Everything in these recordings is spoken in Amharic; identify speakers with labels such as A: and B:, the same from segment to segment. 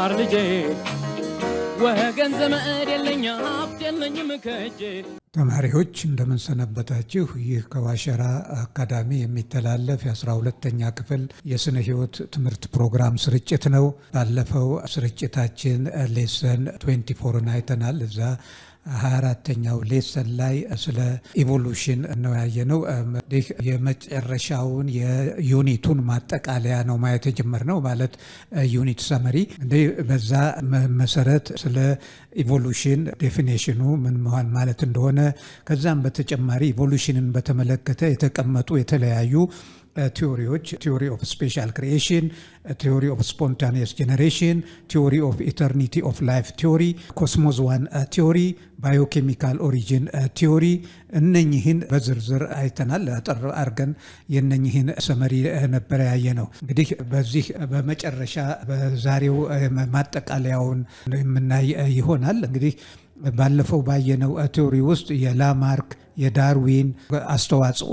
A: ማር ልጄ ወገን ዘመድ የለኝ ሀብት የለኝም ከእጄ።
B: ተማሪዎች እንደምንሰነበታችሁ። ይህ ከዋሸራ አካዳሚ የሚተላለፍ የ12ኛ ክፍል የስነ ህይወት ትምህርት ፕሮግራም ስርጭት ነው። ባለፈው ስርጭታችን ሌሰን 24ን አይተናል። እዛ 24ኛው ሌሰን ላይ ስለ ኢቮሉሽን ነው ያየነው። ይህ የመጨረሻውን የዩኒቱን ማጠቃለያ ነው ማየት የጀመርነው፣ ማለት ዩኒት ሰመሪ። በዛ መሰረት ስለ ኢቮሉሽን ዴፊኔሽኑ ምን ማለት እንደሆነ፣ ከዛም በተጨማሪ ኢቮሉሽንን በተመለከተ የተቀመጡ የተለያዩ ቲዎሪዎች፣ ቲዎሪ ኦፍ ስፔሻል ክሪኤሽን፣ ቲዎሪ ኦፍ ስፖንታኒየስ ጀነሬሽን፣ ቲዎሪ ኦፍ ኢተርኒቲ ኦፍ ላይፍ ቲዎሪ፣ ኮስሞስ ዋን ቲዎሪ፣ ባዮኬሚካል ኦሪጂን ቲዎሪ፣ እነኝህን በዝርዝር አይተናል። አጠር አርገን የነኝህን ሰመሪ ነበረ ያየ ነው። እንግዲህ በዚህ በመጨረሻ በዛሬው ማጠቃለያውን የምናይ ይሆናል። እንግዲህ ባለፈው ባየነው ቲዎሪ ውስጥ የላማርክ የዳርዊን አስተዋጽኦ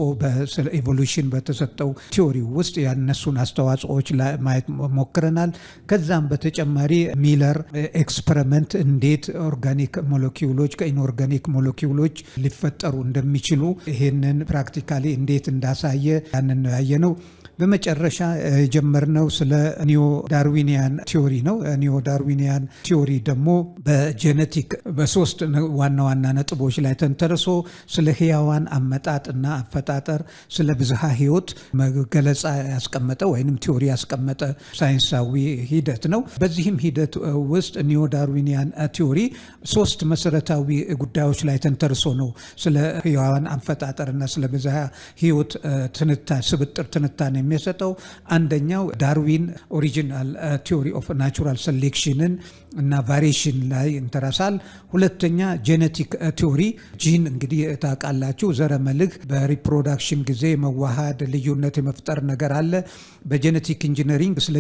B: ስለ ኢቮሉሽን በተሰጠው ቲዎሪ ውስጥ ያነሱን አስተዋጽኦዎች ማየት ሞክረናል። ከዛም በተጨማሪ ሚለር ኤክስፐሪመንት እንዴት ኦርጋኒክ ሞለኪውሎች ከኢንኦርጋኒክ ሞለኪውሎች ሊፈጠሩ እንደሚችሉ ይሄንን ፕራክቲካሊ እንዴት እንዳሳየ ያንን ነው ያየነው። በመጨረሻ የጀመርነው ስለ ኒዮ ዳርዊኒያን ቲዎሪ ነው። ኒዮ ዳርዊኒያን ቲዎሪ ደግሞ በጄኔቲክ በሶስት ዋና ዋና ነጥቦች ላይ ተንተርሶ ስለ ህያዋን አመጣጥና አፈጣጠር፣ ስለ ብዝሃ ህይወት መገለጻ ያስቀመጠ ወይንም ቲዎሪ ያስቀመጠ ሳይንሳዊ ሂደት ነው። በዚህም ሂደት ውስጥ ኒዮ ዳርዊኒያን ቲዎሪ ሶስት መሰረታዊ ጉዳዮች ላይ ተንተርሶ ነው ስለ ህያዋን አፈጣጠርና ስለ ብዝሃ ህይወት ስብጥር ትንታኔ የሚሰጠው። አንደኛው ዳርዊን ኦሪጂናል ቲዎሪ ኦፍ ናቹራል ሴሌክሽንን እና ቫሪዬሽን ላይ እንተራሳል። ሁለተኛ ጄኔቲክ ቲዎሪ፣ ጂን እንግዲህ ታውቃላችሁ፣ ዘረመልህ በሪፕሮዳክሽን ጊዜ መዋሃድ ልዩነት የመፍጠር ነገር አለ። በጄኔቲክ ኢንጂነሪንግ ስለ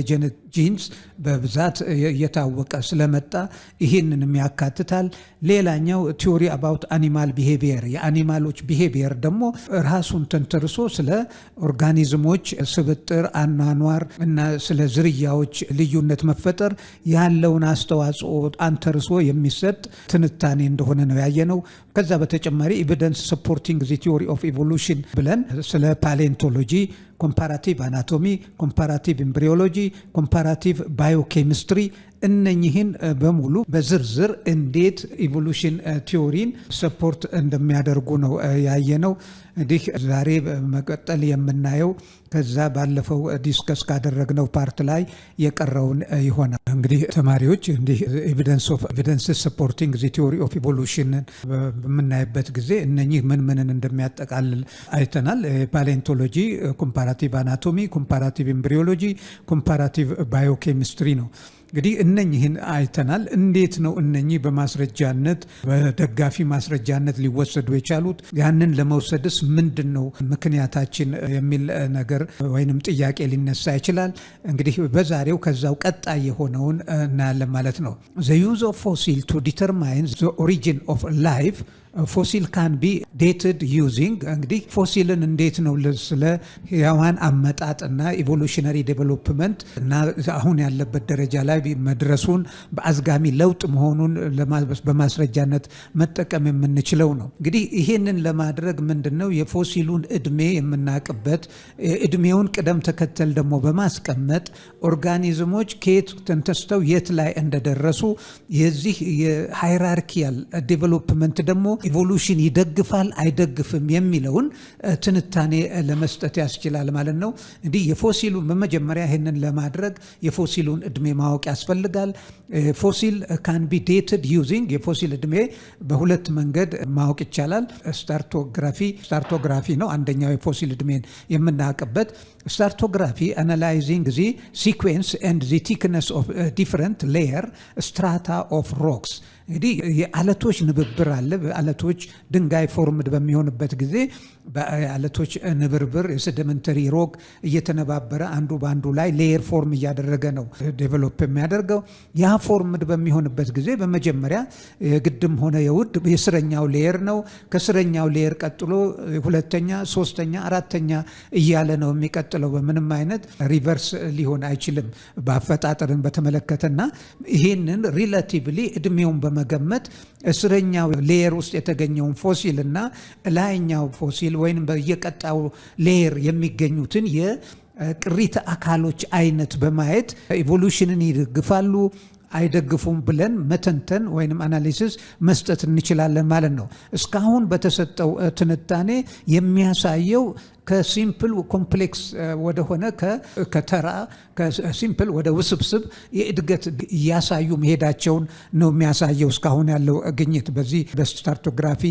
B: ጂንስ በብዛት እየታወቀ ስለመጣ ይህንንም ያካትታል። ሌላኛው ቲዎሪ አባውት አኒማል ቢሄቪየር፣ የአኒማሎች ቢሄቪየር ደግሞ ራሱን ተንተርሶ ስለ ኦርጋኒዝሞች ስብጥር፣ አኗኗር እና ስለ ዝርያዎች ልዩነት መፈጠር ያለውን አስተዋጽኦ አንተርሶ የሚሰጥ ትንታኔ እንደሆነ ነው ያየነው። ከዛ በተጨማሪ ኤቪደንስ ሰፖርቲንግ ዘ ቲዎሪ ኦፍ ኢቮሉሽን ብለን ስለ ፓሌንቶሎጂ፣ ኮምፓራቲቭ አናቶሚ፣ ኮምፓራቲቭ ኤምብሪዮሎጂ፣ ኮምፓራቲቭ ባዮኬሚስትሪ እነኚህን በሙሉ በዝርዝር እንዴት ኢቮሉሽን ቲዎሪን ሰፖርት እንደሚያደርጉ ነው ያየነው። እንዲህ ዛሬ መቀጠል የምናየው ከዛ ባለፈው ዲስከስ ካደረግነው ፓርት ላይ የቀረውን ይሆናል። እንግዲህ ተማሪዎች እንዲህ ኤቪደንስ ሰፖርቲንግ ዘ ቲዎሪ ኦፍ ኢቮሉሽን በምናይበት ጊዜ እነኚህ ምንን እንደሚያጠቃልል አይተናል። ፓሌንቶሎጂ፣ ኮምፓራቲቭ አናቶሚ፣ ኮምፓራቲቭ ኤምብሪዮሎጂ፣ ኮምፓራቲቭ ባዮኬሚስትሪ ነው። እንግዲህ እነኚህን አይተናል። እንዴት ነው እነኚህ በማስረጃነት በደጋፊ ማስረጃነት ሊወሰዱ የቻሉት? ያንን ለመውሰድስ ምንድን ነው ምክንያታችን የሚል ነገር ወይንም ጥያቄ ሊነሳ ይችላል። እንግዲህ በዛሬው ከዛው ቀጣይ የሆነውን እናያለን ማለት ነው። The use of fossil to determine the origin of life ፎሲል ካን ቢ ዴትድ ዩዚንግ። እንግዲህ ፎሲልን እንዴት ነው ስለ ህያዋን አመጣጥና ኢቮሉሽነሪ ዴቨሎፕመንት እና አሁን ያለበት ደረጃ ላይ መድረሱን በአዝጋሚ ለውጥ መሆኑን በማስረጃነት መጠቀም የምንችለው ነው። እንግዲህ ይሄንን ለማድረግ ምንድነው የፎሲሉን እድሜ የምናውቅበት፣ እድሜውን ቅደም ተከተል ደግሞ በማስቀመጥ ኦርጋኒዝሞች ከየት ተንተስተው የት ላይ እንደደረሱ የዚህ የሃይራርኪያል ዴቨሎፕመንት ደግሞ ኢቮሉሽን ይደግፋል አይደግፍም የሚለውን ትንታኔ ለመስጠት ያስችላል ማለት ነው። እንዲህ የፎሲሉን በመጀመሪያ ይህንን ለማድረግ የፎሲሉን እድሜ ማወቅ ያስፈልጋል። ፎሲል ካን ቢ ዴትድ ዩዚንግ፣ የፎሲል እድሜ በሁለት መንገድ ማወቅ ይቻላል። ስታርቶግራፊ ነው አንደኛው የፎሲል እድሜን የምናውቅበት። ስታርቶግራፊ አናላይዚንግ ዚ ሲኩዌንስ ኤንድ ዚ ቲክነስ ኦፍ ዲፍረንት ሌየር ስትራታ ኦፍ ሮክስ። እንግዲህ የአለቶች ንብብር አለ። በአለቶች ድንጋይ ፎርምድ በሚሆንበት ጊዜ በአለቶች ንብርብር የሴዲመንተሪ ሮክ እየተነባበረ አንዱ በአንዱ ላይ ሌየር ፎርም እያደረገ ነው ዴቨሎፕ የሚያደርገው። ያ ፎርምድ በሚሆንበት ጊዜ በመጀመሪያ የግድም ሆነ የውድ የስረኛው ሌየር ነው። ከስረኛው ሌየር ቀጥሎ ሁለተኛ፣ ሶስተኛ፣ አራተኛ እያለ ነው የሚቀጥለው። በምንም አይነት ሪቨርስ ሊሆን አይችልም በአፈጣጠርን በተመለከተና ይህንን ሪላቲቭሊ እድሜውን በመገመት እስረኛው ሌየር ውስጥ የተገኘውን ፎሲል እና ላይኛው ፎሲል ወይም በየቀጣው ሌየር የሚገኙትን የቅሪተ አካሎች አይነት በማየት ኢቮሉሽንን ይደግፋሉ አይደግፉም ብለን መተንተን ወይም አናሊሲስ መስጠት እንችላለን ማለት ነው። እስካሁን በተሰጠው ትንታኔ የሚያሳየው ከሲምፕል ኮምፕሌክስ ወደሆነ ከተራ ከሲምፕል ወደ ውስብስብ የእድገት እያሳዩ መሄዳቸውን ነው የሚያሳየው እስካሁን ያለው ግኝት በዚህ በስትራቲግራፊ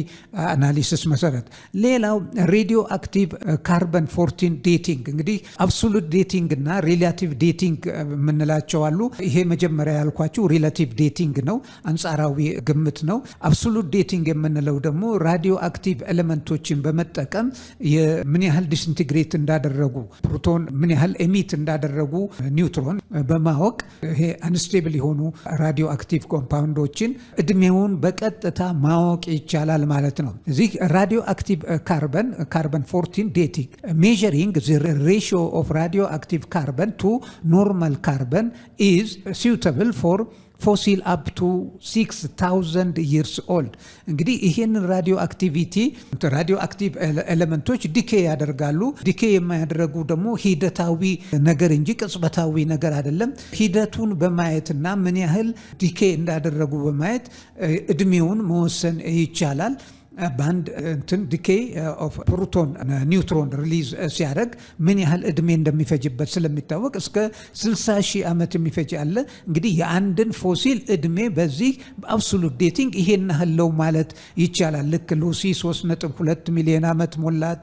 B: አናሊሲስ መሰረት። ሌላው ሬዲዮ አክቲቭ ካርበን 14 ዴቲንግ እንግዲህ አብሶሉት ዴቲንግ እና ሪላቲቭ ዴቲንግ የምንላቸው አሉ። ይሄ መጀመሪያ ያልኳችሁ ሪላቲቭ ዴቲንግ ነው፣ አንጻራዊ ግምት ነው። አብሶሉት ዴቲንግ የምንለው ደግሞ ራዲዮ አክቲቭ ኤሌመንቶችን በመጠቀም ምን ያህል ዲስኢንቴግሬት እንዳደረጉ ፕሮቶን ምን ያህል ኤሚት እንዳደረጉ ኒውትሮን በማወቅ ይሄ አንስቴብል የሆኑ ራዲዮ አክቲቭ ኮምፓውንዶችን እድሜውን በቀጥታ ማወቅ ይቻላል ማለት ነው። እዚህ ራዲዮ አክቲቭ ካርበን 14 ዴቲንግ ሜዠሪንግ ዘ ሬሽዮ ኦፍ ራዲዮ አክቲቭ ካርበን ቱ ኖርማል ካርበን ኢዝ suitable for ፎሲል አፕ ቱ 6000 years old። እንግዲህ ይሄንን ራዲዮ አክቲቪቲ ራዲዮ አክቲቭ ኤሌመንቶች ዲኬ ያደርጋሉ። ዲኬ የማያደርጉ ደግሞ ሂደታዊ ነገር እንጂ ቅጽበታዊ ነገር አይደለም። ሂደቱን በማየትና ምን ያህል ዲኬ እንዳደረጉ በማየት እድሜውን መወሰን ይቻላል። በአንድ እንትን ዲኬ ኦፍ ፕሮቶን ኒውትሮን ሪሊዝ ሲያደርግ ምን ያህል እድሜ እንደሚፈጅበት ስለሚታወቅ እስከ 60 ሺህ ዓመት የሚፈጅ አለ። እንግዲህ የአንድን ፎሲል እድሜ በዚህ በአብሶሉት ዴቲንግ ይሄን ያህለው ማለት ይቻላል። ልክ ሉሲ 3.2 ሚሊዮን ዓመት ሞላት፣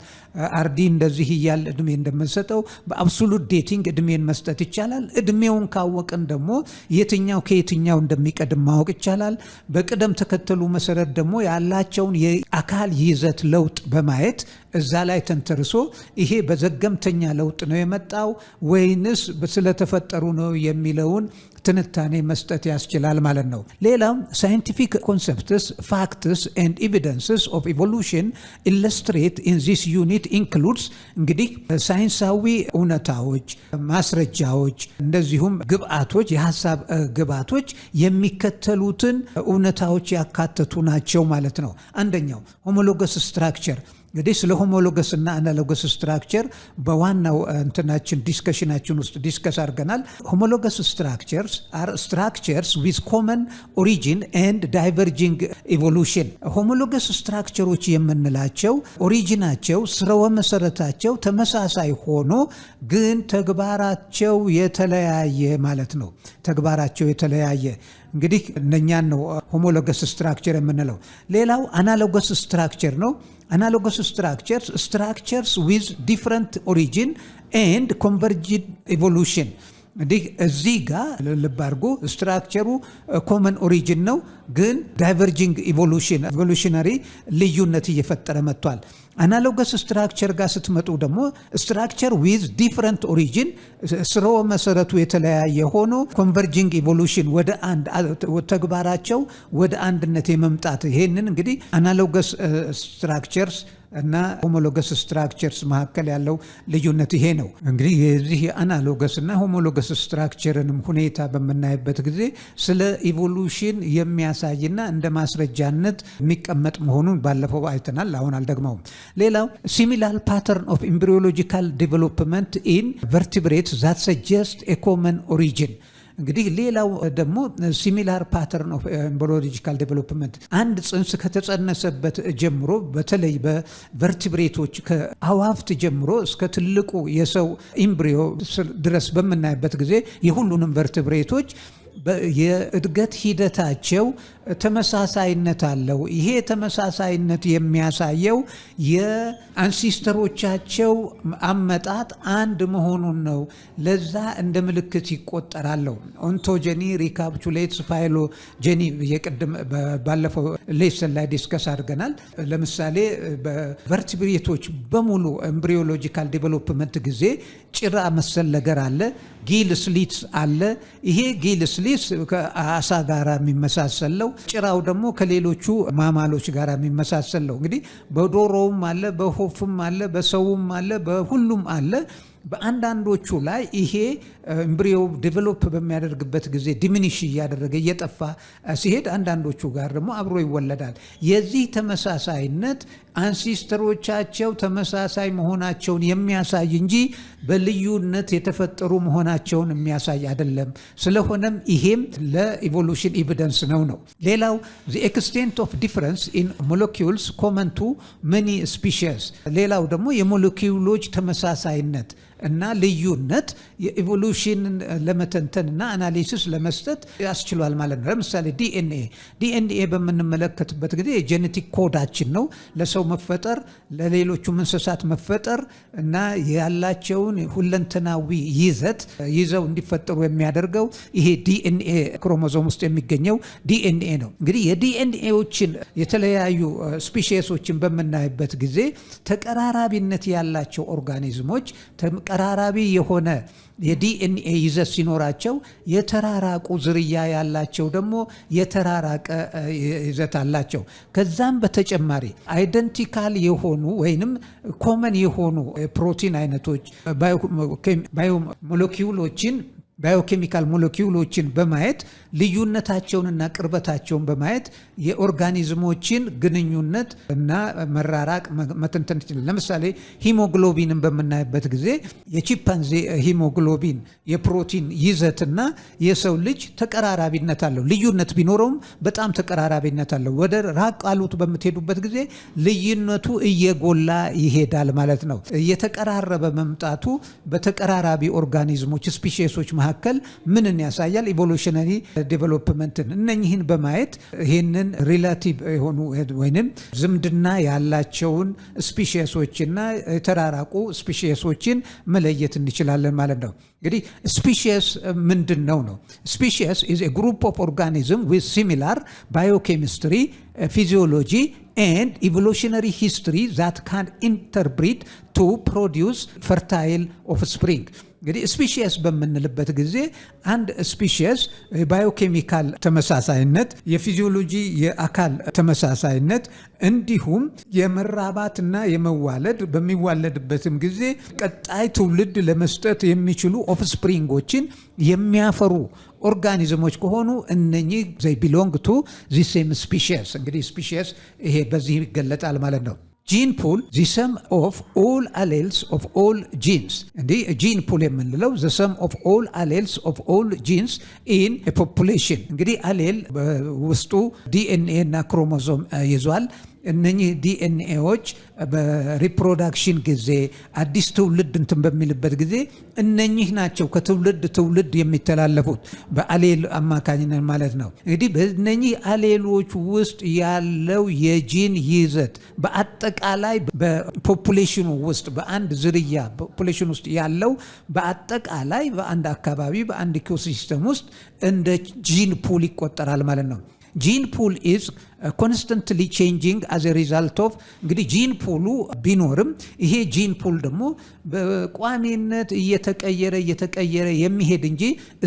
B: አርዲ እንደዚህ እያል እድሜ እንደምንሰጠው በአብሶሉት ዴቲንግ እድሜን መስጠት ይቻላል። እድሜውን ካወቅን ደግሞ የትኛው ከየትኛው እንደሚቀድም ማወቅ ይቻላል። በቅደም ተከተሉ መሰረት ደግሞ ያላቸውን አካል ይዘት ለውጥ በማየት እዛ ላይ ተንተርሶ ይሄ በዘገምተኛ ለውጥ ነው የመጣው ወይንስ ስለተፈጠሩ ነው የሚለውን ትንታኔ መስጠት ያስችላል ማለት ነው። ሌላው ሳይንቲፊክ ኮንሰፕትስ ፋክትስ ኤንድ ኤቪደንስስ ኦፍ ኢቮሉሽን ኢለስትሬት ኢን ዚስ ዩኒት ኢንክሉድስ እንግዲህ ሳይንሳዊ እውነታዎች፣ ማስረጃዎች እንደዚሁም ግብአቶች፣ የሀሳብ ግብአቶች የሚከተሉትን እውነታዎች ያካተቱ ናቸው ማለት ነው። አንደኛው ሆሞሎገስ ስትራክቸር እንግዲህ ስለ ሆሞሎገስ እና አናሎገስ ስትራክቸር በዋናው እንትናችን ዲስከሽናችን ውስጥ ዲስከስ አድርገናል። ሆሞሎገስ ስትራክቸርስ አር ስትራክቸርስ ዊዝ ኮመን ኦሪጂን ኤንድ ዳይቨርጂንግ ኢቮሉሽን። ሆሞሎገስ ስትራክቸሮች የምንላቸው ኦሪጂናቸው ስርወ መሰረታቸው ተመሳሳይ ሆኖ ግን ተግባራቸው የተለያየ ማለት ነው። ተግባራቸው የተለያየ እንግዲህ እነኛን ነው ሆሞሎገስ ስትራክቸር የምንለው። ሌላው አናሎገስ ስትራክቸር ነው። አናሎገስ ስትራክቸርስ ዊዝ ዲፍረንት ኦሪጂን ኤንድ ኮንቨርጅድ ኢቮሉሽን። እንግዲህ እዚህ ጋር ልብ አድርጎ ስትራክቸሩ ኮመን ኦሪጂን ነው፣ ግን ዳይቨርጂንግ ኢቮሉሽነሪ ልዩነት እየፈጠረ መጥቷል። አናሎገስ ስትራክቸር ጋር ስትመጡ ደግሞ ስትራክቸር ዊዝ ዲፍረንት ኦሪጂን ስርወ መሰረቱ የተለያየ ሆኖ ኮንቨርጂንግ ኢቮሉሽን ወደ አንድ ተግባራቸው ወደ አንድነት የመምጣት ይሄንን እንግዲህ አናሎገስ ስትራክቸርስ እና ሆሞሎገስ ስትራክቸርስ መካከል ያለው ልዩነት ይሄ ነው። እንግዲህ የዚህ አናሎገስ እና ሆሞሎገስ ስትራክቸርንም ሁኔታ በምናይበት ጊዜ ስለ ኢቮሉሽን የሚያሳይና እንደ ማስረጃነት የሚቀመጥ መሆኑን ባለፈው አይተናል። አሁን አልደግመውም። ሌላው ሲሚላር ፓተርን ኦፍ ኤምብሪዮሎጂካል ዴቨሎፕመንት ኢን ቨርቲብሬትስ ዛት ሰጀስት ኤ ኮመን ኦሪጂን። እንግዲህ ሌላው ደግሞ ሲሚላር ፓተርን ኦፍ ኤምብሪዮሎጂካል ዴቨሎፕመንት አንድ ጽንስ ከተጸነሰበት ጀምሮ በተለይ በቨርቲብሬቶች ከአዋፍት ጀምሮ እስከ ትልቁ የሰው ኤምብሪዮ ድረስ በምናይበት ጊዜ የሁሉንም ቨርቲብሬቶች የእድገት ሂደታቸው ተመሳሳይነት አለው። ይሄ ተመሳሳይነት የሚያሳየው የአንሲስተሮቻቸው አመጣጥ አንድ መሆኑን ነው። ለዛ እንደ ምልክት ይቆጠራል። ኦንቶጀኒ ሪካፕቹሌትስ ፋይሎጀኒ የቅድም ባለፈው ሌሰን ላይ ዲስከስ አድርገናል። ለምሳሌ በቨርቲብሬቶች በሙሉ ኤምብሪዮሎጂካል ዴቨሎፕመንት ጊዜ ጭራ መሰል ነገር አለ፣ ጊል ስሊትስ አለ። ይሄ ጊል ስሊትስ ከአሳ ጋር የሚመሳሰለው፣ ጭራው ደግሞ ከሌሎቹ ማማሎች ጋር የሚመሳሰለው። እንግዲህ በዶሮውም አለ፣ በሆፍም አለ፣ በሰውም አለ፣ በሁሉም አለ። በአንዳንዶቹ ላይ ይሄ ኤምብሪዮ ዴቨሎፕ በሚያደርግበት ጊዜ ዲሚኒሽ እያደረገ እየጠፋ ሲሄድ አንዳንዶቹ ጋር ደግሞ አብሮ ይወለዳል። የዚህ ተመሳሳይነት አንሲስተሮቻቸው ተመሳሳይ መሆናቸውን የሚያሳይ እንጂ በልዩነት የተፈጠሩ መሆናቸውን የሚያሳይ አይደለም። ስለሆነም ይሄም ለኢቮሉሽን ኤቪደንስ ነው። ሌላው the extent of difference in molecules common to many species። ሌላው ደግሞ የሞለኪውሎች ተመሳሳይነት እና ልዩነት የኢቮሉሽንን ለመተንተንና አናሊሲስ ለመስጠት ያስችሏል ማለት ነው። ለምሳሌ ዲኤንኤ በምንመለከትበት ጊዜ የጄኔቲክ ኮዳችን ነው። ለሰው መፈጠር፣ ለሌሎቹም እንስሳት መፈጠር እና ያላቸውን ሁለንተናዊ ይዘት ይዘው እንዲፈጠሩ የሚያደርገው ይሄ ዲኤንኤ ክሮሞዞም ውስጥ የሚገኘው ዲኤንኤ ነው። እንግዲህ የዲኤንኤዎችን የተለያዩ ስፒሺሶችን በምናይበት ጊዜ ተቀራራቢነት ያላቸው ኦርጋኒዝሞች ተቀራራቢ የሆነ የዲኤንኤ ይዘት ሲኖራቸው፣ የተራራቁ ዝርያ ያላቸው ደግሞ የተራራቀ ይዘት አላቸው። ከዛም በተጨማሪ አይደንቲካል የሆኑ ወይንም ኮመን የሆኑ ፕሮቲን አይነቶች ባዮኬሚካል ሞለኪውሎችን በማየት ልዩነታቸውንና ቅርበታቸውን በማየት የኦርጋኒዝሞችን ግንኙነት እና መራራቅ መተንተን ይችላል። ለምሳሌ ሂሞግሎቢንን በምናይበት ጊዜ የቺምፓንዚ ሂሞግሎቢን የፕሮቲን ይዘትና የሰው ልጅ ተቀራራቢነት አለው። ልዩነት ቢኖረውም በጣም ተቀራራቢነት አለው። ወደ ራቅ አሉት በምትሄዱበት ጊዜ ልዩነቱ እየጎላ ይሄዳል ማለት ነው። እየተቀራረበ መምጣቱ በተቀራራቢ ኦርጋኒዝሞች ስፒሺሶች መካከል ምንን ያሳያል? ኢቮሉሽነሪ ዴቨሎፕመንትን። እነኚህን በማየት ይህንን ሪላቲቭ የሆኑ ወይንም ዝምድና ያላቸውን ስፒሺሶችና የተራራቁ ስፒሺሶችን መለየት እንችላለን ማለት ነው። እንግዲህ ስፒሺስ ምንድን ነው? ስፒሺስ is a group of organism with similar biochemistry, physiology and evolutionary history that can interbreed to produce fertile offspring። እንግዲህ ስፒሺስ በምንልበት ጊዜ አንድ ስፒሺስ ባዮኬሚካል ተመሳሳይነት፣ የፊዚዮሎጂ የአካል ተመሳሳይነት እንዲሁም የመራባትና የመዋለድ በሚዋለድበትም ጊዜ ቀጣይ ትውልድ ለመስጠት የሚችሉ ኦፍስፕሪንጎችን የሚያፈሩ ኦርጋኒዝሞች ከሆኑ እነኚህ they belong to the same species። እንግዲህ ስፒሺስ ይሄ በዚህ ይገለጣል ማለት ነው። ጂን ፑል the sum of all alleles of all genes። እንዲህ ጂን ፑል የምንለው the sum of all alleles of all genes in a population። እንግዲህ አሌል በውስጡ ዲኤንኤ እና ክሮሞዞም ይዟል። እነኚህ ዲኤንኤዎች በሪፕሮዳክሽን ጊዜ አዲስ ትውልድ እንትን በሚልበት ጊዜ እነኚህ ናቸው ከትውልድ ትውልድ የሚተላለፉት በአሌል አማካኝነት ማለት ነው። እንግዲህ በእነኚህ አሌሎች ውስጥ ያለው የጂን ይዘት በአጠቃላይ በፖፑሌሽኑ ውስጥ በአንድ ዝርያ ፖፑሌሽን ውስጥ ያለው በአጠቃላይ በአንድ አካባቢ በአንድ ኢኮሲስተም ውስጥ እንደ ጂን ፑል ይቆጠራል ማለት ነው። ጂን ፑል ኢዝ ኮንስተንትሊ ቼንጂንግ አዝ ሪዛልት ኦፍ። እንግዲህ ጂን ፑሉ ቢኖርም ይሄ ጂን ፑል ደግሞ በቋሚነት እየተቀየረ የሚሄድ እንጂ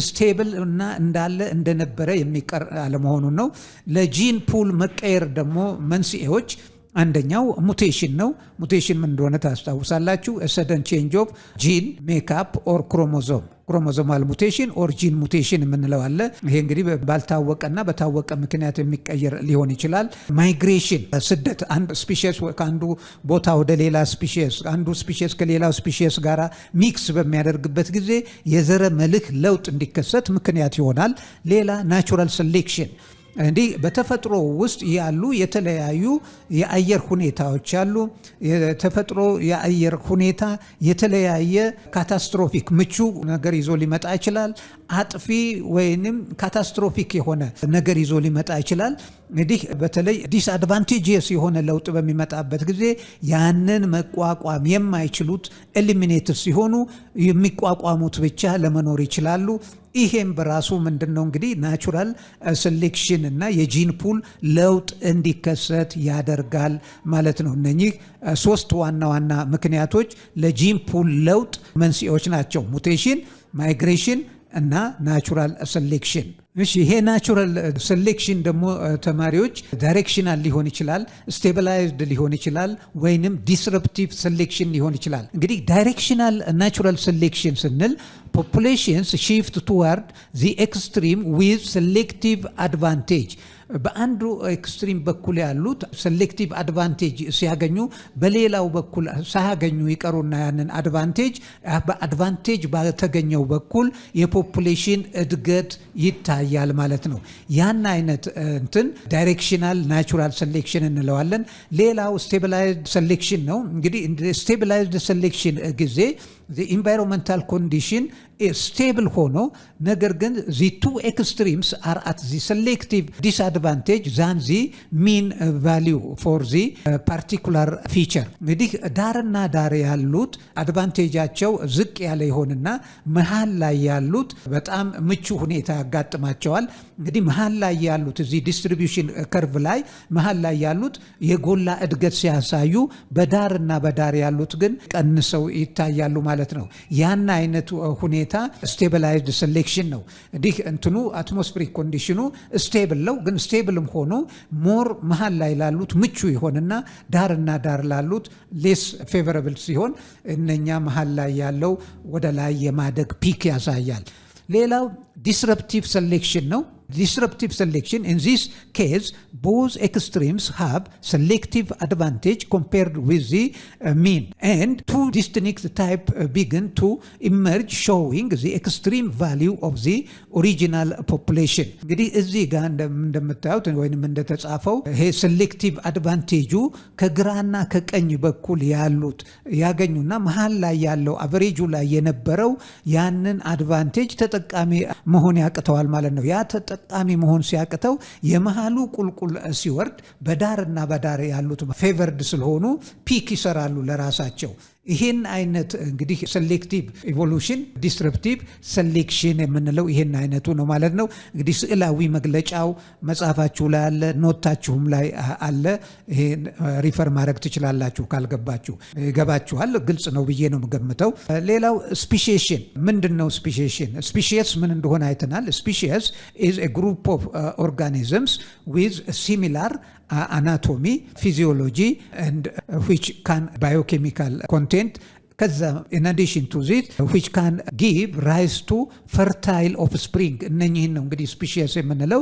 B: ስቴብል እና እንዳለ እንደነበረ የሚቀር አለመሆኑን ነው። ለጂን ፑል መቀየር ደግሞ መንስኤዎች አንደኛው ሙቴሽን ነው። ሙቴሽን ምን እንደሆነ ታስታውሳላችሁ? ሰደን ቼንጅ ኦፍ ጂን ሜካፕ ኦር ክሮሞዞማል ሙቴሽን ኦር ጂን ሙቴሽን የምንለው አለ። ይሄ እንግዲህ ባልታወቀና በታወቀ ምክንያት የሚቀየር ሊሆን ይችላል። ማይግሬሽን፣ ስደት፣ አንድ ስፒሺስ ከአንዱ ቦታ ወደ ሌላ ስፒሺስ፣ አንዱ ስፒሺስ ከሌላው ስፒሺስ ጋር ሚክስ በሚያደርግበት ጊዜ የዘረ መልክ ለውጥ እንዲከሰት ምክንያት ይሆናል። ሌላ ናቹራል ሴሌክሽን፣ እንዲህ በተፈጥሮ ውስጥ ያሉ የተለያዩ የአየር ሁኔታዎች አሉ። የተፈጥሮ የአየር ሁኔታ የተለያየ ካታስትሮፊክ ምቹ ነገር ይዞ ሊመጣ ይችላል። አጥፊ ወይንም ካታስትሮፊክ የሆነ ነገር ይዞ ሊመጣ ይችላል። እንግዲህ በተለይ ዲስአድቫንቴጅስ የሆነ ለውጥ በሚመጣበት ጊዜ ያንን መቋቋም የማይችሉት ኤሊሚኔትድ ሲሆኑ የሚቋቋሙት ብቻ ለመኖር ይችላሉ። ይሄም በራሱ ምንድነው እንግዲህ ናቹራል ሴሌክሽን እና የጂን ፑል ለውጥ እንዲከሰት ያደርጋል ማለት ነው። እነኚህ 3 ዋና ዋና ምክንያቶች ለጂን ፑል ለውጥ መንስኤዎች ናቸው። ሙቴሽን፣ ማይግሬሽን እና ናቹራል ሴሌክሽን። እሺ ይሄ ናቹራል ሴሌክሽን ደግሞ ተማሪዎች ዳይሬክሽናል ሊሆን ይችላል፣ ስቴቢላይዝድ ሊሆን ይችላል፣ ወይንም ዲስረፕቲቭ ሴሌክሽን ሊሆን ይችላል። እንግዲህ ዳይሬክሽናል ናቹራል ሴሌክሽን ስንል populations shift toward the extreme with selective advantage በአንዱ ኤክስትሪም በኩል ያሉት ሴሌክቲቭ አድቫንቴጅ ሲያገኙ በሌላው በኩል ሳያገኙ ይቀሩና ያንን በአድቫንቴጅ ባተገኘው በኩል የፖፑሌሽን እድገት ይታያል ማለት ነው። ያን አይነት እንትን ዳይሬክሽናል ናቹራል ሴሌክሽን እንለዋለን። ሌላው ስቴቢላይዝድ ሴሌክሽን ነው። እንግዲህ ስቴቢላይዝድ ሴሌክሽን ጊዜ ኢንቫይሮንመንታል ኮንዲሽን ስቴብል ሆኖ ነገር ግን the two extremes are at the selective disadvantage than the mean value for the particular feature። እንግዲህ ዳርና ዳር ያሉት አድቫንቴጃቸው ዝቅ ያለ ይሆንና መሃል ላይ ያሉት በጣም ምቹ ሁኔታ ያጋጥማቸዋል። እንግዲህ መሃል ላይ ያሉት እዚህ ዲስትሪቢዩሽን ከርቭ ላይ መሃል ላይ ያሉት የጎላ እድገት ሲያሳዩ በዳርና በዳር ያሉት ግን ቀንሰው ይታያሉ ማለት ነው። ያን አይነቱ ሁኔታ ስቴቢላይዝድ ሴሌክሽን ነው። እንዲህ እንትኑ አትሞስፌሪክ ኮንዲሽኑ ስቴብል ነው፣ ግን ስቴብልም ሆኖ ሞር መሃል ላይ ላሉት ምቹ ይሆንና ዳርና ዳር ላሉት ሌስ ፌቨረብል ሲሆን እነኛ መሃል ላይ ያለው ወደ ላይ የማደግ ፒክ ያሳያል። ሌላው ዲስረፕቲቭ ሴሌክሽን ነው። Disruptive selection, in this case, both extremes have selective advantage compared with the mean, and two distinct types begin to emerge, showing the extreme value of the original population. እንግዲህ እዚህ ጋር እንደምታዩት ወይንም እንደተጻፈው ይሄ ሴሌክቲቭ አድቫንቴጁ ከግራና ከቀኝ በኩል ያሉት ያገኙና መሃል ላይ ያለው አቨሬጁ ላይ የነበረው ያንን አድቫንቴጅ ተጠቃሚ መሆን ያቅተዋል ማለት ነው። ያ ተጠቃሚ መሆን ሲያቅተው የመሃሉ ቁልቁል ሲወርድ በዳርና በዳር ያሉት ፌቨርድ ስለሆኑ ፒክ ይሰራሉ ለራሳቸው። ይሄን አይነት እንግዲህ ሴሌክቲቭ ኢቮሉሽን ዲስረፕቲቭ ሴሌክሽን የምንለው ይሄን አይነቱ ነው ማለት ነው። እንግዲህ ስዕላዊ መግለጫው መጽሐፋችሁ ላይ አለ፣ ኖታችሁም ላይ አለ። ይሄን ሪፈር ማድረግ ትችላላችሁ ካልገባችሁ። ይገባችኋል፣ ግልጽ ነው ብዬ ነው የምገምተው። ሌላው ስፒሺዬሽን ምንድነው? ስፒሺየስ ምን እንደሆነ አይተናል። ስፒሺየስ ኢዝ ኤ ግሩፕ ኦፍ ኦርጋኒዝምስ ዊዝ ሲሚላር anatomy, physiology, and which can biochemical content. In addition to this, which can give rise to fertile offspring. እነኚህን ነው እንግዲህ ስፒሺየስ የምንለው።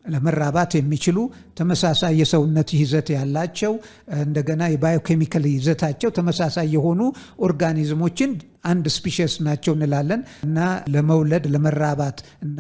B: ለመራባት የሚችሉ ተመሳሳይ የሰውነት ይዘት ያላቸው እንደገና የባዮኬሚካል ይዘታቸው ተመሳሳይ የሆኑ ኦርጋኒዝሞችን አንድ ስፒሺየስ ናቸው እንላለን። እና ለመውለድ ለመራባት እና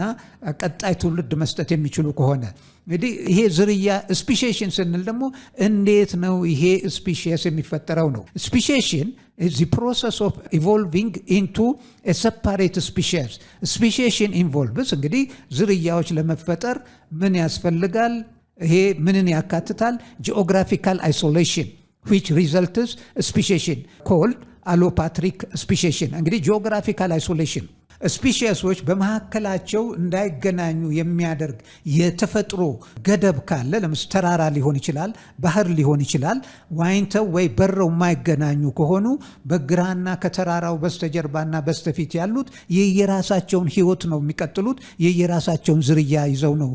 B: ቀጣይ ትውልድ መስጠት የሚችሉ ከሆነ እንግዲህ ይሄ ዝርያ ስፒሺዬሽን ስንል ደግሞ እንዴት ነው ይሄ ስፒሺየስ የሚፈጠረው ነው። ስፒሺዬሽን is the process of evolving into a separate species. Speciation involves እንግዲህ ዝርያዎች ለመፈጠር ምን ያስፈልጋል? ይሄ ምንን ያካትታል? geographical isolation which results speciation called allopatric speciation። እንግዲህ geographical isolation ስፒሺየሶች በመካከላቸው እንዳይገናኙ የሚያደርግ የተፈጥሮ ገደብ ካለ ለምሳሌ ተራራ ሊሆን ይችላል፣ ባህር ሊሆን ይችላል። ዋይንተው ወይ በረው የማይገናኙ ከሆኑ በግራና ከተራራው በስተጀርባና በስተፊት ያሉት የየራሳቸውን ህይወት ነው የሚቀጥሉት፣ የየራሳቸውን ዝርያ ይዘው ነው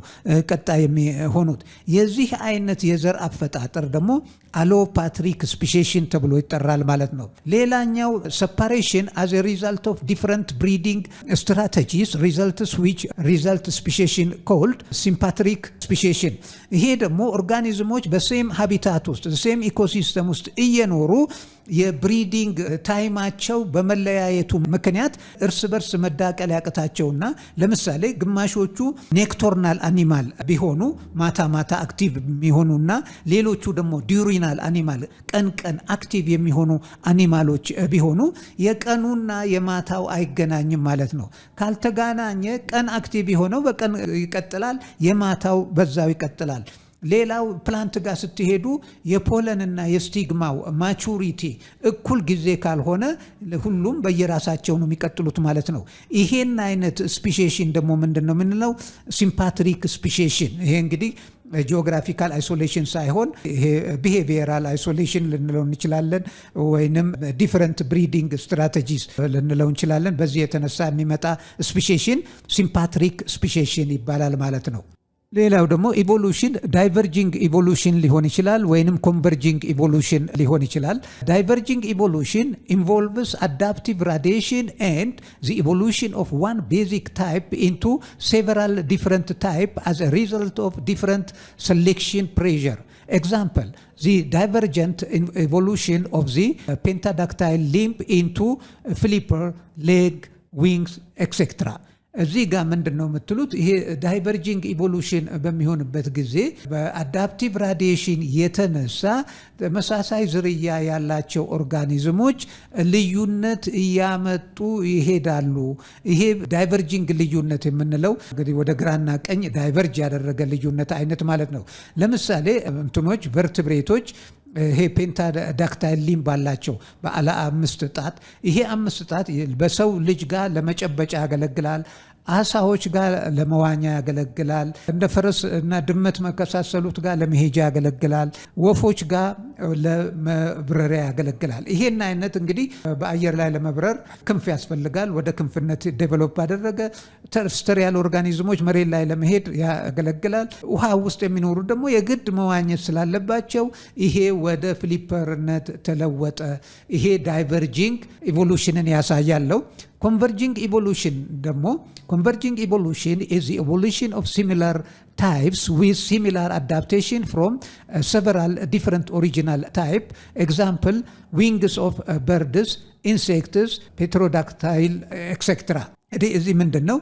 B: ቀጣይ የሚሆኑት። የዚህ አይነት የዘር አፈጣጠር ደግሞ አሎፓትሪክ ስፒሺዬሽን ተብሎ ይጠራል ማለት ነው። ሌላኛው separation as a result of different breeding strategies results which result speciation called sympatric speciation። ይሄ ደግሞ ኦርጋኒዝሞች በሴም ሃቢታት ውስጥ ሴም ኢኮሲስተም ውስጥ እየኖሩ የብሪዲንግ ታይማቸው በመለያየቱ ምክንያት እርስ በርስ መዳቀል ያቅታቸውና ለምሳሌ ግማሾቹ ኔክቶርናል አኒማል ቢሆኑ ማታ ማታ አክቲቭ የሚሆኑና ሌሎቹ ደግሞ ዲዩሪናል አኒማል ቀን ቀን አክቲቭ የሚሆኑ አኒማሎች ቢሆኑ የቀኑና የማታው አይገናኝም ማለት ነው። ካልተገናኘ ቀን አክቲቭ የሆነው በቀን ይቀጥላል፣ የማታው በዛው ይቀጥላል። ሌላው ፕላንት ጋር ስትሄዱ የፖለንና የስቲግማው ማቹሪቲ እኩል ጊዜ ካልሆነ ሁሉም በየራሳቸው ነው የሚቀጥሉት ማለት ነው። ይሄን አይነት ስፒሼሽን ደግሞ ምንድን ነው የምንለው? ሲምፓትሪክ ስፒሼሽን። ይሄ እንግዲህ ጂኦግራፊካል አይሶሌሽን ሳይሆን ይሄ ቢሄቪየራል አይሶሌሽን ልንለው እንችላለን፣ ወይንም ዲፈረንት ብሪዲንግ ስትራቴጂስ ልንለው እንችላለን። በዚህ የተነሳ የሚመጣ ስፒሼሽን ሲምፓትሪክ ስፒሼሽን ይባላል ማለት ነው። ሌላው ደግሞ ኢቮሉሽን ዳይቨርጂንግ ኢቮሉሽን ሊሆን ይችላል ወይንም ኮንቨርጂንግ ኢቮሉሽን ሊሆን ይችላል። ዳይቨርጂንግ ኢቮሉሽን ኢንቮልቭስ አዳፕቲቭ ራዲዬሽን ኤንድ ዘ ኢቮሉሽን ኦፍ ዋን ቤዚክ ታይፕ ኢንቱ ሴቨራል ዲፈረንት ታይፕ አዝ አ ሪዘልት ኦፍ ዲፈረንት ሴሌክሽን ፕሬዠር። Example, the divergent evolution of the pentadactyl limb into flipper, leg, wings, etc. እዚህ ጋር ምንድን ነው የምትሉት? ይሄ ዳይቨርጂንግ ኢቮሉሽን በሚሆንበት ጊዜ በአዳፕቲቭ ራዲዬሽን የተነሳ ተመሳሳይ ዝርያ ያላቸው ኦርጋኒዝሞች ልዩነት እያመጡ ይሄዳሉ። ይሄ ዳይቨርጂንግ ልዩነት የምንለው እንግዲህ ወደ ግራና ቀኝ ዳይቨርጅ ያደረገ ልዩነት አይነት ማለት ነው። ለምሳሌ እንትኖች ቨርትብሬቶች ይሄ ፔንታዳክታይል ሊምብ አላቸው ባለ 5 ጣት። ይሄ 5 ጣት በሰው ልጅ ጋር ለመጨበጫ ያገለግላል፣ አሳዎች ጋር ለመዋኛ ያገለግላል፣ እንደ ፈረስ እና ድመት መከሳሰሉት ጋር ለመሄጃ ያገለግላል፣ ወፎች ጋር ለመብረሪያ ያገለግላል። ይሄን አይነት እንግዲህ በአየር ላይ ለመብረር ክንፍ ያስፈልጋል። ወደ ክንፍነት ዴቨሎፕ አደረገ። ተርስትሪያል ኦርጋኒዝሞች መሬት ላይ ለመሄድ ያገለግላል። ውሃ ውስጥ የሚኖሩ ደግሞ የግድ መዋኘት ስላለባቸው ይሄ ወደ ፍሊፐርነት ተለወጠ። ይሄ ዳይቨርጂንግ ኢቮሉሽንን ያሳያለው። ኮንቨርጂንግ ኢቮሉሽን ደግሞ converging evolution is the evolution of similar types with similar adaptation from several different original type. Example, wings of birds, insects, pterodactyl, etc. እዚህ ምንድን ነው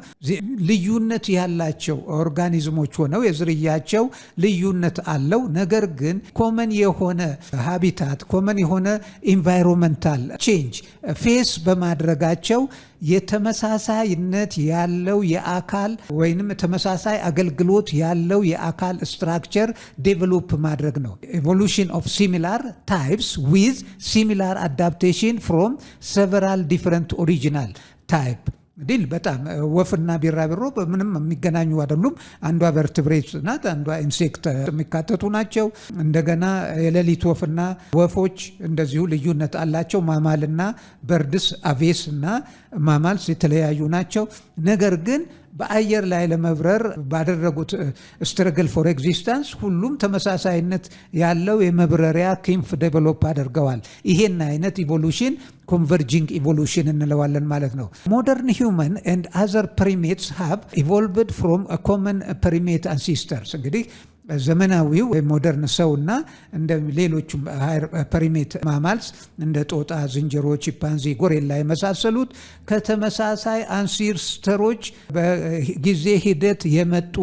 B: ልዩነት ያላቸው ኦርጋኒዝሞች ሆነው የዝርያቸው ልዩነት አለው። ነገር ግን ኮመን የሆነ ሃቢታት ኮመን የሆነ ኢንቫይሮንመንታል ቼንጅ ፌስ በማድረጋቸው የተመሳሳይነት ያለው የአካል ወይንም ተመሳሳይ አገልግሎት ያለው የአካል ስትራክቸር ዴቨሎፕ ማድረግ ነው። ኢቮሉሽን ኦፍ ሲሚላር ታይፕስ ዊዝ ሲሚላር አዳፕቴሽን ፍሮም ሰቨራል ዲፈረንት ኦሪጂናል ታይፕ። ዲል በጣም ወፍና ቢራቢሮ ምንም የሚገናኙ አይደሉም። አንዷ ቨርትብሬት ናት፣ አንዷ ኢንሴክት የሚካተቱ ናቸው። እንደገና የሌሊት ወፍና ወፎች እንደዚሁ ልዩነት አላቸው። ማማልና በርድስ አቬስ እና ማማልስ የተለያዩ ናቸው። ነገር ግን በአየር ላይ ለመብረር ባደረጉት ስትረግል ፎር ኤግዚስተንስ ሁሉም ተመሳሳይነት ያለው የመብረሪያ ክንፍ ዴቨሎፕ አድርገዋል። ይሄን አይነት ኢቮሉሽን ኮንቨርጂንግ ኢቮሉሽን እንለዋለን ማለት ነው። ሞደርን ሂውመን ኤንድ አዘር ፕሪሜትስ ሃቭ ኢቮልቭድ ፍሮም ኮመን ፕሪሜት አንሲስተርስ። እንግዲህ ዘመናዊው ሞደርን ሰውና እንደ ሌሎቹም ፕሪሜት ማማልስ እንደ ጦጣ፣ ዝንጀሮ፣ ቺምፓንዚ፣ ጎሬላ የመሳሰሉት ከተመሳሳይ አንሲስተሮች በጊዜ ሂደት የመጡ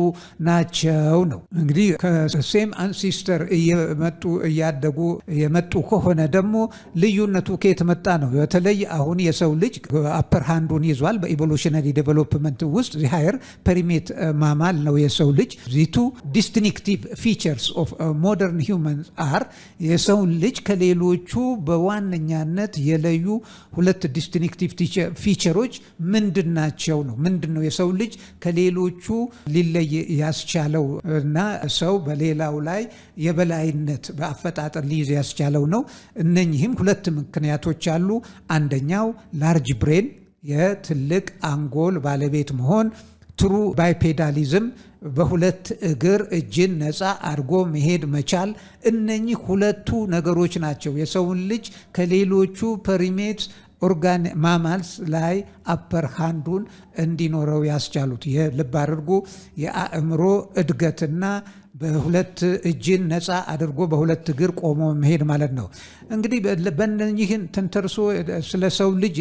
B: ናቸው ነው። እንግዲህ ከሴም አንሲስተር እየመጡ እያደጉ የመጡ ከሆነ ደግሞ ልዩነቱ ከየት መጣ ነው። በተለይ አሁን የሰው ልጅ አፐር ሃንዱን ይዟል በኢቮሉሽነሪ ዴቨሎፕመንት ውስጥ ሃየር ፕሪሜት ማማል ነው የሰው ልጅ። ዚቱ ዲስቲንክቲቭ features of modern humans are የሰውን ልጅ ከሌሎቹ በዋነኛነት የለዩ ሁለት ዲስቲንክቲቭ ፊቸሮች ምንድናቸው ነው። ምንድነው የሰው ልጅ ከሌሎቹ ሊለይ ያስቻለው እና ሰው በሌላው ላይ የበላይነት በአፈጣጠር ሊይዝ ያስቻለው ነው። እነኚህም ሁለት ምክንያቶች አሉ። አንደኛው ላርጅ ብሬን የትልቅ አንጎል ባለቤት መሆን፣ ትሩ ባይፔዳሊዝም በሁለት እግር እጅን ነፃ አድርጎ መሄድ መቻል። እነኚህ ሁለቱ ነገሮች ናቸው የሰውን ልጅ ከሌሎቹ ፕሪሜትስ ኦርጋን ማማልስ ላይ አፐር ሃንዱን እንዲኖረው ያስቻሉት። የልብ አድርጎ የአእምሮ እድገትና በሁለት እጅን ነፃ አድርጎ በሁለት እግር ቆሞ መሄድ ማለት ነው። እንግዲህ በእነኚህን ተንተርሶ ስለ ሰው ልጅ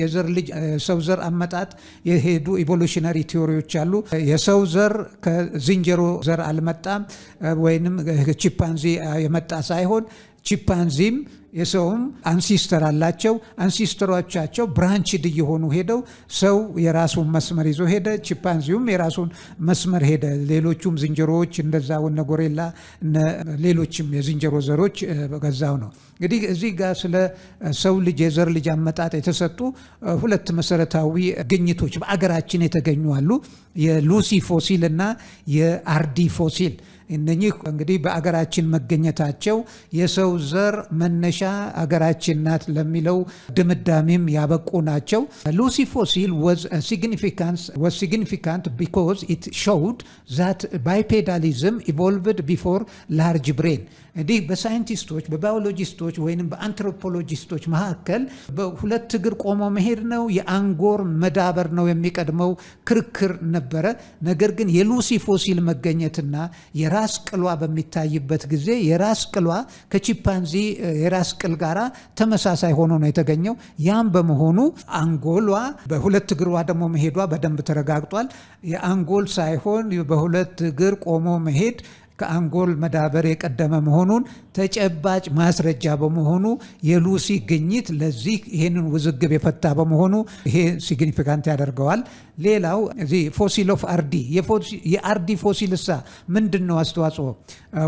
B: ሰው ዘር አመጣጥ የሄዱ ኢቮሉሽነሪ ቲዎሪዎች አሉ። የሰው ዘር ከዝንጀሮ ዘር አልመጣም ወይንም ቺምፓንዚ የመጣ ሳይሆን ቺምፓንዚም የሰውም አንሲስተር አላቸው። አንሲስተሮቻቸው ብራንችድ እየሆኑ ሄደው ሰው የራሱን መስመር ይዞ ሄደ፣ ቺምፓንዚውም የራሱን መስመር ሄደ። ሌሎቹም ዝንጀሮዎች እንደዛ ወነ ጎሬላ ሌሎችም የዝንጀሮ ዘሮች ገዛው ነው። እንግዲህ እዚህ ጋር ስለ ሰው ልጅ የዘር ልጅ አመጣጥ የተሰጡ ሁለት መሰረታዊ ግኝቶች በአገራችን የተገኙ አሉ። የሉሲ ፎሲል እና የአርዲ ፎሲል። እነኚህ እንግዲህ በአገራችን መገኘታቸው የሰው ዘር መነሻ አገራችን ናት ለሚለው ድምዳሜም ያበቁ ናቸው። ሉሲ ፎሲል was significant because it showed that bipedalism evolved before large brain. እንዲህ በሳይንቲስቶች በባዮሎጂስቶች ወይም በአንትሮፖሎጂስቶች መካከል በሁለት እግር ቆሞ መሄድ ነው የአንጎር መዳበር ነው የሚቀድመው ክርክር ነበረ። ነገር ግን የሉሲ ፎሲል መገኘትና የራስ ቅሏ በሚታይበት ጊዜ የራስ ቅሏ ከቺምፓንዚ የራስ ቅል ጋራ ተመሳሳይ ሆኖ ነው የተገኘው። ያም በመሆኑ አንጎሏ በሁለት እግሯ ደግሞ መሄዷ በደንብ ተረጋግጧል። የአንጎል ሳይሆን በሁለት እግር ቆሞ መሄድ ከአንጎል መዳበር የቀደመ መሆኑን ተጨባጭ ማስረጃ በመሆኑ የሉሲ ግኝት ለዚህ ይሄንን ውዝግብ የፈታ በመሆኑ ይሄ ሲግኒፊካንት ያደርገዋል። ሌላው እዚህ ፎሲል ኦፍ አርዲ የአርዲ ፎሲልሳ ምንድነው አስተዋጽኦ?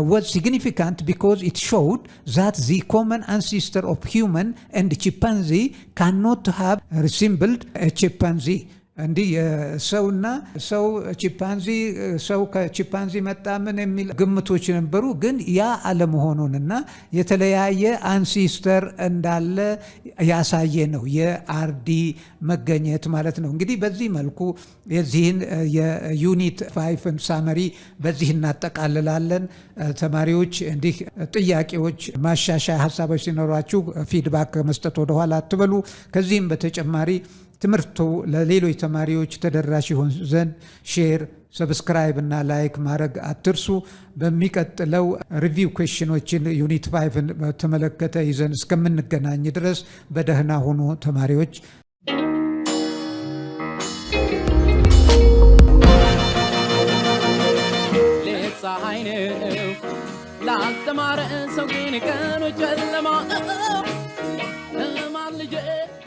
B: was significant because it showed that the common ancestor of human and chimpanzee cannot have resembled a chimpanzee. እንዲህ ሰውና ሰው ቺምፓንዚ ሰው ከቺምፓንዚ መጣ ምን የሚል ግምቶች ነበሩ። ግን ያ አለመሆኑንና የተለያየ አንሲስተር እንዳለ ያሳየ ነው የአርዲ መገኘት ማለት ነው። እንግዲህ በዚህ መልኩ የዚህን የዩኒት 5 ሳመሪ በዚህ እናጠቃልላለን። ተማሪዎች እንዲህ ጥያቄዎች፣ ማሻሻያ ሀሳቦች ሲኖሯችሁ ፊድባክ መስጠት ወደ ኋላ አትበሉ። ከዚህም በተጨማሪ ትምህርቱ ለሌሎች ተማሪዎች ተደራሽ ይሆን ዘንድ ሼር፣ ሰብስክራይብ እና ላይክ ማድረግ አትርሱ። በሚቀጥለው ሪቪው ኩዌስችኖችን ዩኒት 5 በተመለከተ ይዘን እስከምንገናኝ ድረስ በደህና ሁኑ ተማሪዎች።
A: ፀሐይ ነው ላልተማረ ሰው ግን ቀኑ ጨለማ